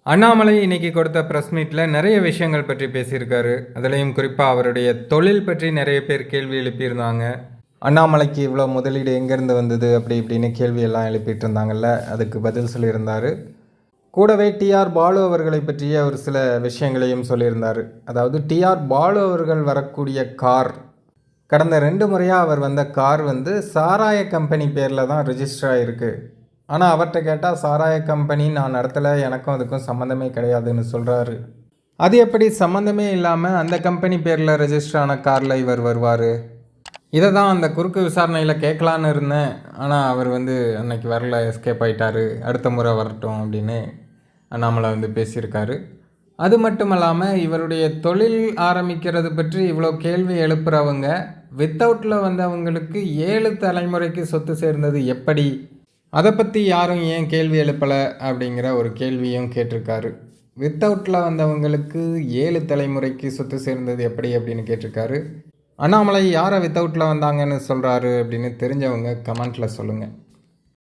அண்ணாமலை இன்னைக்கு கொடுத்த ப்ரெஸ் மீட்டில் நிறைய விஷயங்கள் பற்றி பேசியிருக்காரு. அதுலேயும் குறிப்பாக அவருடைய தொழில் பற்றி நிறைய பேர் கேள்வி எழுப்பியிருந்தாங்க. அண்ணாமலைக்கு இவ்வளோ முதலீடு எங்கேருந்து வந்தது அப்படி இப்படின்னு கேள்வியெல்லாம் எழுப்பிட்டு இருந்தாங்கல்ல, அதுக்கு பதில் சொல்லியிருந்தார். கூடவே டிஆர் பாலு அவர்களை பற்றிய ஒரு சில விஷயங்களையும் சொல்லியிருந்தார். அதாவது டிஆர் பாலு அவர்கள் வரக்கூடிய கார், கடந்த 2 முறையாக அவர் வந்த கார் சாராய கம்பெனி பேரில் தான் ரிஜிஸ்டர் ஆகிருக்கு. ஆனால் அவர்கிட்ட கேட்டால் சாராய கம்பெனி நான் நடத்தலை, எனக்கும் அதுக்கும் சம்மந்தமே கிடையாதுன்னு சொல்கிறாரு. அது எப்படி சம்மந்தமே இல்லாமல் அந்த கம்பெனி பேரில் ரெஜிஸ்டர் ஆன காரில் இவர் வருவார்? இதை தான் அந்த குறுக்கு விசாரணையில் கேட்கலான்னு இருந்தேன். ஆனால் அவர் அன்னைக்கு வரல, எஸ்கேப் ஆகிட்டார், அடுத்த முறை வரட்டும் அப்படின்னு அண்ணாமலை பேசியிருக்காரு. அது மட்டும் இல்லாமல் இவருடைய தொழில் ஆரம்பிக்கிறது பற்றி இவ்வளோ கேள்வி எழுப்புகிறவங்க வித்தவுட்டில் வந்தவங்களுக்கு 7 தலைமுறைக்கு சொத்து சேர்ந்தது எப்படி, அதை பற்றி யாரும் ஏன் கேள்வி எழுப்பலை அப்படிங்கிற ஒரு கேள்வியும் கேட்டிருக்காரு. வித்தவுட்டில் வந்தவங்களுக்கு 7 தலைமுறைக்கு சொத்து சேர்ந்தது எப்படி அப்படின்னு கேட்டிருக்காரு. அண்ணாமலை யாரை வித்தவுட்டில் வந்தாங்கன்னு சொல்கிறாரு அப்படின்னு தெரிஞ்சவங்க கமெண்ட்டில் சொல்லுங்கள்.